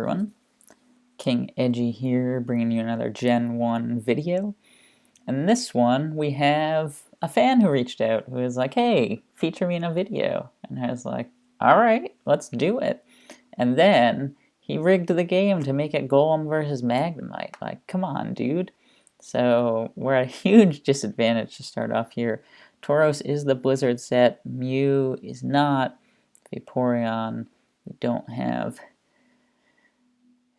everyone, King Edgy here, bringing you another Gen 1 video. And this one, we have a fan who reached out, who was like, hey, feature me in a video. And I was like, alright, let's do it. And then he rigged the game to make it Golem versus Magnemite. Like, come on, dude. So we're at a huge disadvantage to start off here. Tauros is the Blizzard set, Mew is not, Vaporeon, we don't have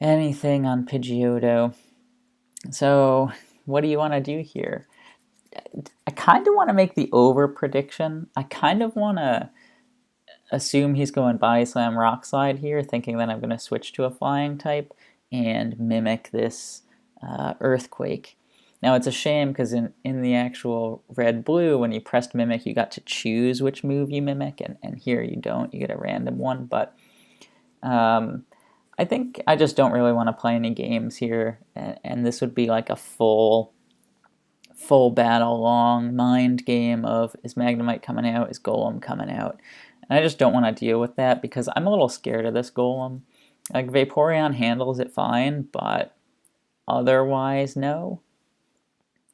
anything on Pidgeotto. So what do you want to do here? I kind of want to make the over prediction. I kind of want to assume he's going Body Slam Rock Slide here, thinking that I'm going to switch to a flying type and mimic this Earthquake. Now it's a shame because in the actual red-blue, when you pressed Mimic, you got to choose which move you mimic, and here you don't. You get a random one, but I think I just don't really want to play any games here, and this would be like a full battle long mind game of, is Magnemite coming out, is Golem coming out? And I just don't want to deal with that because I'm a little scared of this Golem. Like, Vaporeon handles it fine, but otherwise, no.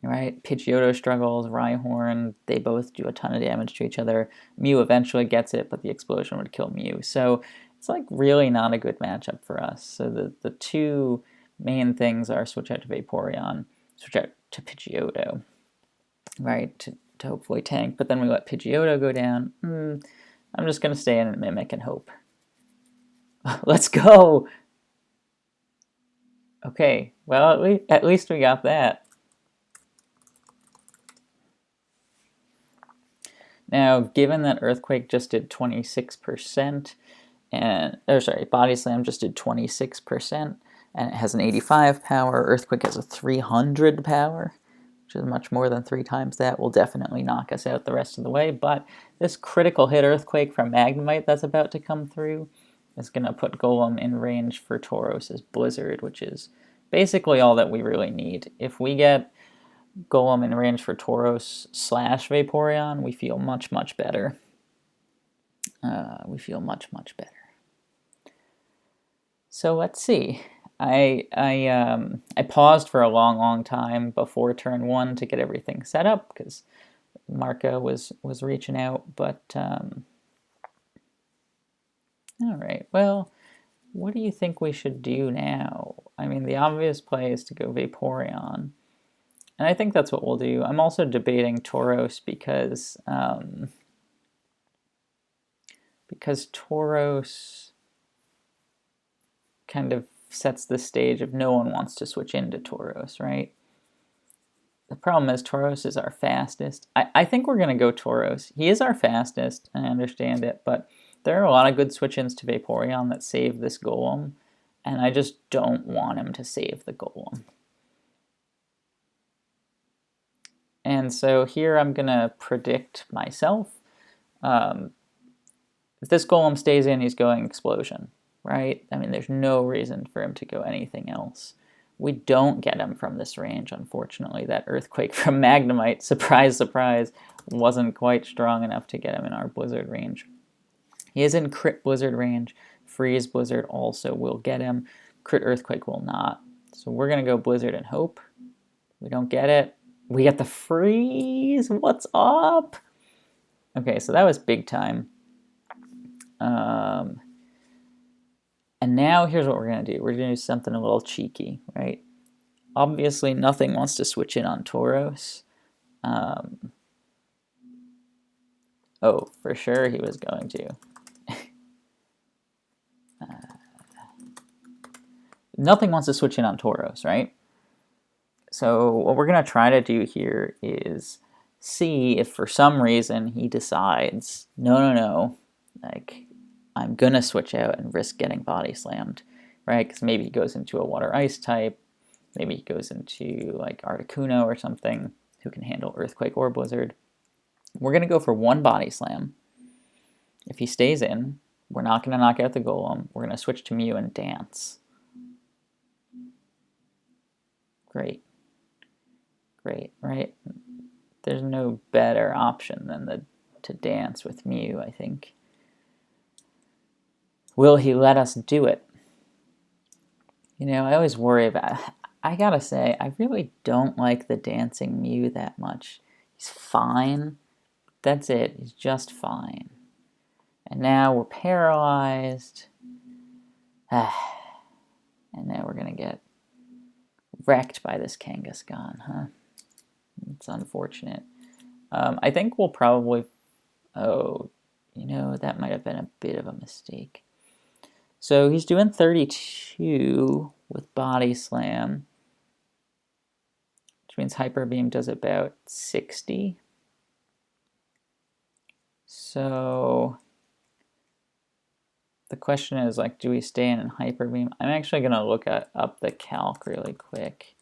Right? Pidgeotto struggles, Rhyhorn, they both do a ton of damage to each other. Mew eventually gets it, but the explosion would kill Mew. So it's like really not a good matchup for us. So the two main things are switch out to Vaporeon, switch out to Pidgeotto, right, to hopefully tank. But then we let Pidgeotto go down. I'm just going to stay in and Mimic and hope. Let's go! Okay, well, at least we got that. Now, given that Earthquake just did 26%, Body Slam just did 26%, and it has an 85 power, Earthquake has a 300 power, which is much more than 3 times that, will definitely knock us out the rest of the way, but this critical hit Earthquake from Magnemite that's about to come through is going to put Golem in range for Tauros' Blizzard, which is basically all that we really need. If we get Golem in range for Tauros / Vaporeon, we feel much, much better. We feel much, much better. So let's see. I paused for a long time before turn 1 to get everything set up because MarcOh was reaching out, but all right, well, what do you think we should do now? I mean, the obvious play is to go Vaporeon. And I think that's what we'll do. I'm also debating Tauros because Tauros kind of sets the stage of no one wants to switch into Tauros, right? The problem is Tauros is our fastest. I think we're going to go Tauros. He is our fastest, I understand it, but there are a lot of good switch-ins to Vaporeon that save this Golem, and I just don't want him to save the Golem. And so here I'm going to predict myself. If this Golem stays in, he's going Explosion, right? I mean, there's no reason for him to go anything else. We don't get him from this range, unfortunately. That Earthquake from Magnemite, surprise, surprise, wasn't quite strong enough to get him in our Blizzard range. He is in Crit Blizzard range. Freeze Blizzard also will get him. Crit Earthquake will not. So we're going to go Blizzard and hope. We don't get it. We get the freeze. What's up? Okay, so that was big time. And now here's what we're going to do. We're going to do something a little cheeky, right? Obviously, nothing wants to switch in on Tauros. Oh, for sure he was going to. Nothing wants to switch in on Tauros, right? So what we're going to try to do here is see if for some reason he decides, no, like, I'm going to switch out and risk getting body slammed, right? Because maybe he goes into a water-ice type, maybe he goes into, like, Articuno or something, who can handle Earthquake or Blizzard. We're going to go for 1 body slam. If he stays in, we're not going to knock out the Golem. We're going to switch to Mew and dance. Great, right? There's no better option than to dance with Mew, I think. Will he let us do it? You know, I always worry about, I gotta say, I really don't like the dancing Mew that much. He's fine. That's it. He's just fine. And now we're paralyzed. And now we're gonna get wrecked by this Kangaskhan, huh? It's unfortunate. I think we'll probably... Oh, you know, that might have been a bit of a mistake. So he's doing 32 with Body Slam, which means Hyper Beam does about 60. So the question is, like, do we stay in Hyper Beam? I'm actually going to look up the calc really quick.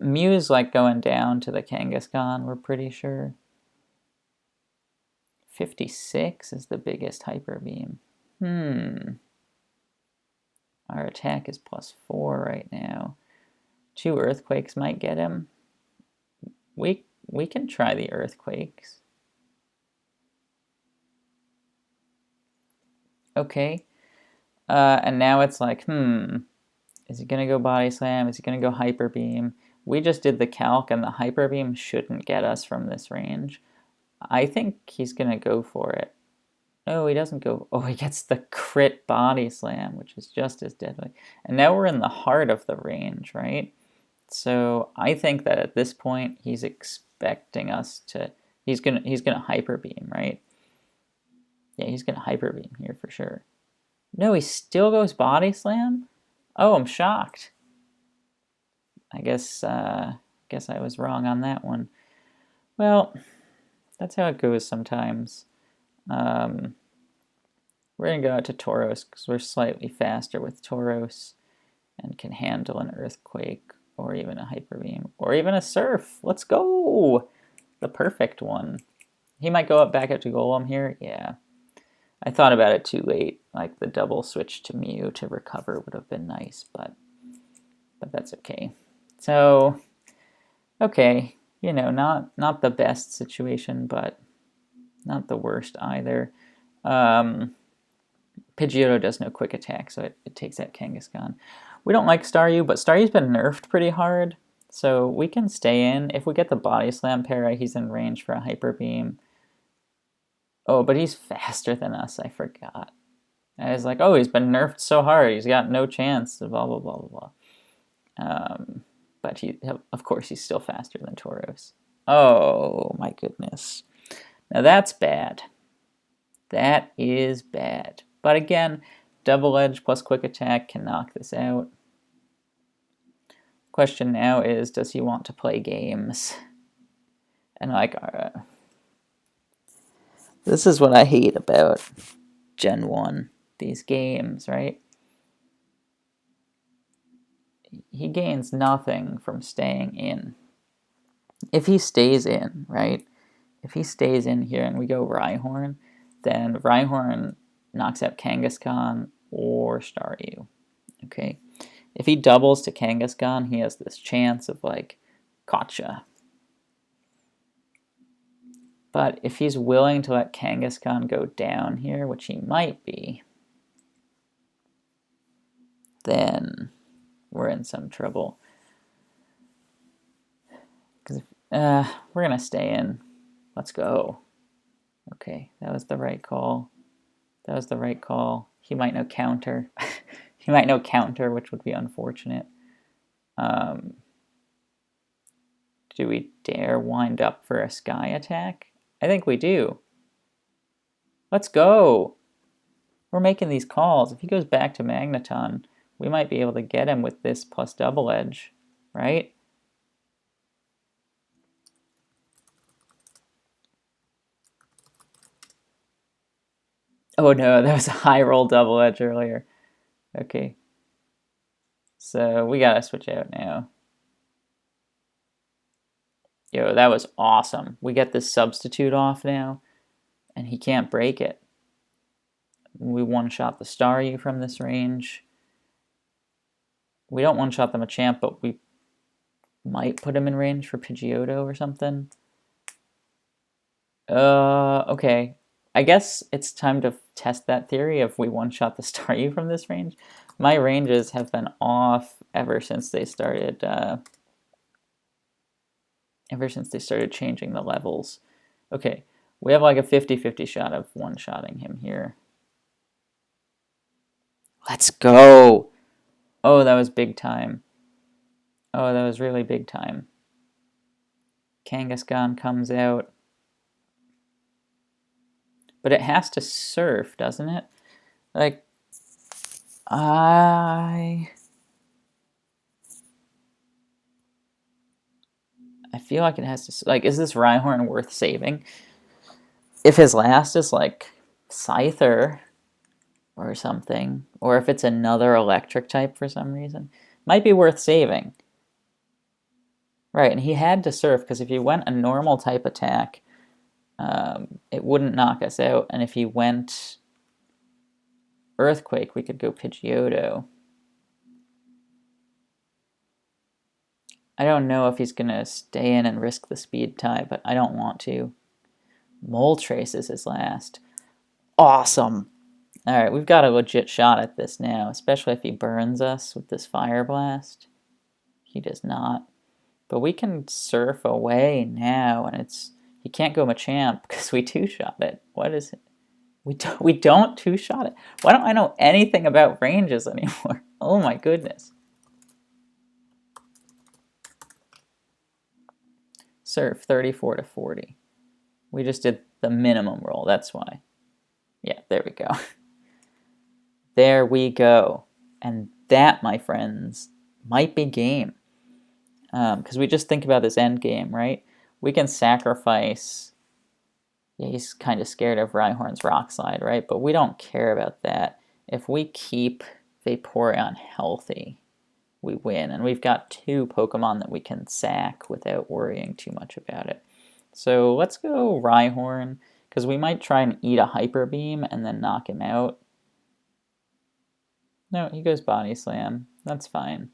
Mew's like going down to the Kangaskhan, we're pretty sure. 56 is the biggest Hyper Beam. Our attack is +4 right now. 2 Earthquakes might get him. We can try the Earthquakes. Okay. And now it's like, is he going to go Body Slam? Is he going to go Hyper Beam? We just did the calc, and the Hyper Beam shouldn't get us from this range. I think he's going to go for it. Oh, he doesn't go. Oh, he gets the crit Body Slam, which is just as deadly. And now we're in the heart of the range, right? So I think that at this point, he's expecting us to... He's gonna Hyper Beam, right? Yeah, he's gonna Hyper Beam here for sure. No, he still goes Body Slam? Oh, I'm shocked. I guess I was wrong on that one. Well, that's how it goes sometimes. We're going to go out to Tauros because we're slightly faster with Tauros and can handle an Earthquake or even a Hyper Beam or even a Surf. Let's go! The perfect one. He might go back up to Golem here. Yeah. I thought about it too late. Like the double switch to Mew to recover would have been nice, but that's okay. So, okay, you know, not the best situation, but not the worst either. Pidgeotto does no quick attack, so it takes that Kangaskhan. We don't like Staryu, but Staryu's been nerfed pretty hard, so we can stay in. If we get the Body Slam para, he's in range for a Hyper Beam. Oh, but he's faster than us, I forgot. I was like, oh, he's been nerfed so hard, he's got no chance, blah, blah, blah, blah, blah. But of course, he's still faster than Tauros. Oh, my goodness. Now that's bad. That is bad. But again, Double Edge plus Quick Attack can knock this out. Question now is, does he want to play games? And like, this is what I hate about Gen 1, these games, right? He gains nothing from staying in. If he stays in, right? If he stays in here and we go Rhyhorn, then Rhyhorn knocks out Kangaskhan or Staryu, okay? If he doubles to Kangaskhan, he has this chance of, like, gotcha. But if he's willing to let Kangaskhan go down here, which he might be, then we're in some trouble. Because we're going to stay in. Let's go. Okay, that was the right call. That was the right call. He might know counter. He might know counter, which would be unfortunate. Do we dare wind up for a sky attack? I think we do. Let's go. We're making these calls. If he goes back to Magneton, we might be able to get him with this plus Double Edge, right? Oh no, that was a high roll Double Edge earlier. Okay. So we gotta switch out now. Yo, that was awesome. We get this substitute off now, and he can't break it. We one-shot the Staryu from this range. We don't one-shot the Machamp, but we might put him in range for Pidgeotto or something. Okay. I guess it's time to test that theory if we one-shot the Staryu from this range. My ranges have been off ever since they started changing the levels. Okay, we have like a 50-50 shot of one-shotting him here. Let's go! Oh, that was big time. Oh, that was really big time. Kangaskhan comes out. But it has to surf, doesn't it? Like, I feel like it has to... Like, is this Rhyhorn worth saving? If his last is, like, Scyther or something, or if it's another electric type for some reason, might be worth saving. Right, and he had to surf, because if he went a normal type attack, it wouldn't knock us out, and if he went Earthquake, we could go Pidgeotto. I don't know if he's going to stay in and risk the speed tie, but I don't want to. Moltres is his last. Awesome! Alright, we've got a legit shot at this now, especially if he burns us with this Fire Blast. He does not. But we can surf away now, and it's... He can't go Machamp because we two-shot it. What is it? We don't two-shot it. Why don't I know anything about ranges anymore? Oh my goodness. Surf 34 to 40. We just did the minimum roll, that's why. Yeah, there we go. There we go. And that, my friends, might be game. Because we just think about this end game, right? We can sacrifice... Yeah, he's kind of scared of Rhyhorn's Rock Slide, right? But we don't care about that. If we keep Vaporeon healthy, we win. And we've got 2 Pokemon that we can sack without worrying too much about it. So let's go Rhyhorn, because we might try and eat a Hyper Beam and then knock him out. No, he goes Body Slam. That's fine.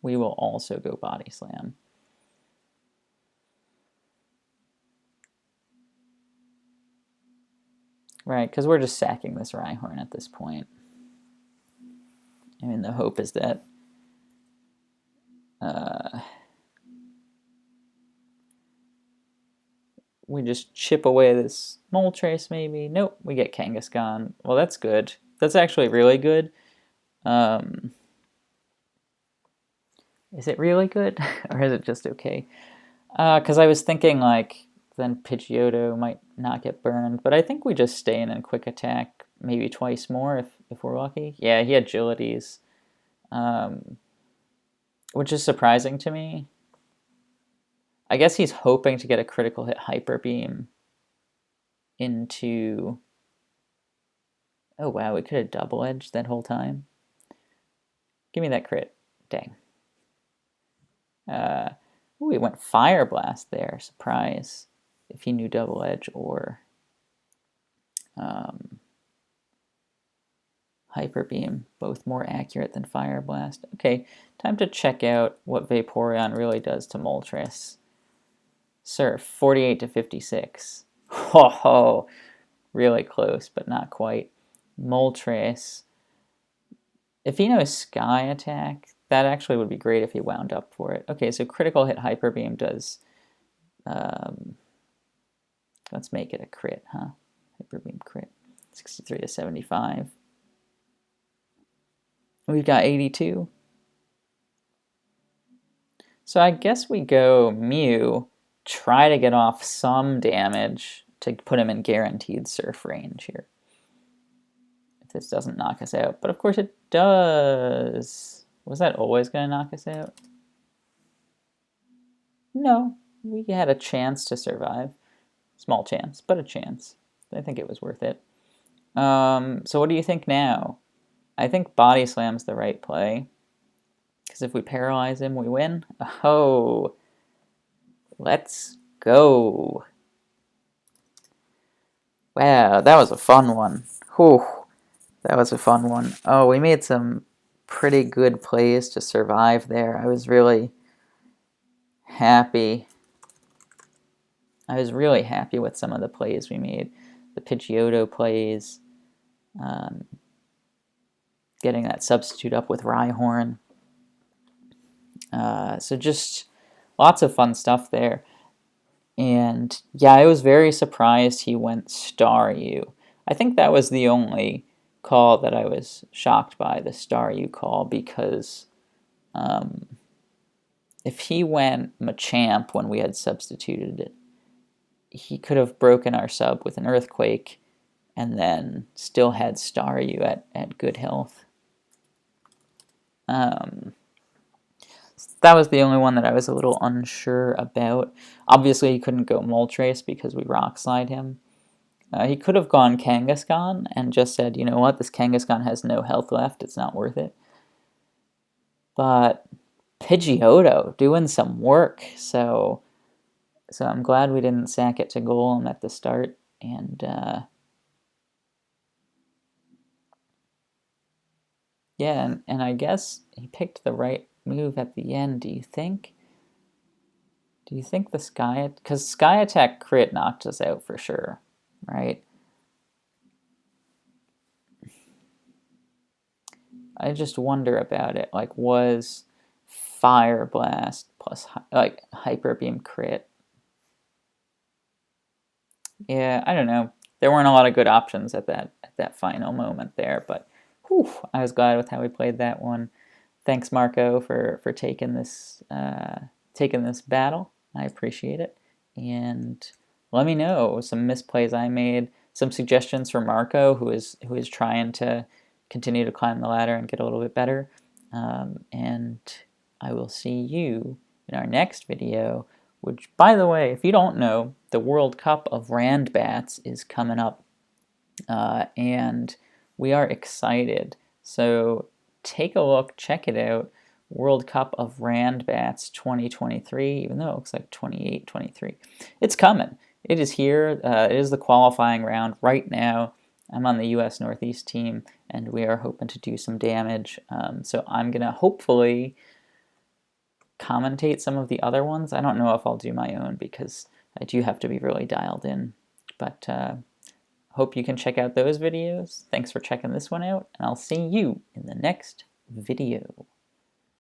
We will also go Body Slam. Right, because we're just sacking this Rhyhorn at this point. I mean, the hope is that we just chip away this Moltres, maybe. Nope, we get Kangaskhan. Well, that's good. That's actually really good. Is it really good, or is it just okay? Because I was thinking, like, then Pidgeotto might not get burned, but I think we just stay in and quick attack maybe twice more if we're lucky. Yeah, he had Agilities, which is surprising to me. I guess he's hoping to get a critical hit Hyper Beam into... Oh wow, we could have double edged that whole time. Give me that crit. Dang. Ooh, we went Fire Blast there. Surprise. If he knew double edge or Hyper Beam, both more accurate than Fire Blast. Okay, time to check out what Vaporeon really does to Moltres. Surf, 48 to 56. Ho ho! Really close, but not quite. Moltres. If he knows Sky Attack, that actually would be great if he wound up for it. Okay, so critical hit Hyper Beam does... let's make it a crit, huh? Hyper Beam crit. 63 to 75. We've got 82. So I guess we go Mew, try to get off some damage to put him in guaranteed surf range here. If this doesn't knock us out. But of course it does. Was that always going to knock us out? No, we had a chance to survive. Small chance, but a chance. I think it was worth it. So what do you think now? I think Body Slam's the right play. Because if we paralyze him, we win. Oh, let's go. Wow, that was a fun one. Whew, that was a fun one. Oh, we made some pretty good plays to survive there. I was really happy. I was really happy with some of the plays we made. the Pidgeotto plays, getting that substitute up with Rhyhorn. So just lots of fun stuff there. And yeah, I was very surprised he went Staryu. I think that was the only call that I was shocked by, the Staryu call, because if he went Machamp when we had substituted it, he could have broken our sub with an Earthquake and then still had Staryu at good health. That was the only one that I was a little unsure about. Obviously, he couldn't go Moltres because we Rock Slide him. He could have gone Kangaskhan and just said, you know what, this Kangaskhan has no health left, it's not worth it. But Pidgeotto doing some work, so I'm glad we didn't sack it to Golem at the start. And yeah, and I guess he picked the right move at the end, do you think? Do you think the Sky... Because Sky Attack crit knocked us out for sure, right? I just wonder about it. Like, was Fire Blast plus, like, Hyper Beam crit? Yeah, I don't know. There weren't a lot of good options at that final moment there, but whew, I was glad with how we played that one. Thanks, MarcOh, for taking this battle. I appreciate it. And let me know some misplays I made, some suggestions for MarcOh, who is trying to continue to climb the ladder and get a little bit better. And I will see you in our next video, which, by the way, if you don't know, the World Cup of Randbats is coming up, and we are excited. So take a look, check it out. World Cup of Randbats 2023, even though it looks like 28, 23. It's coming. It is here. It is the qualifying round right now. I'm on the U.S. Northeast team, and we are hoping to do some damage. So I'm going to hopefully commentate some of the other ones. I don't know if I'll do my own because I do have to be really dialed in. But hope you can check out those videos. Thanks for checking this one out, and I'll see you in the next video.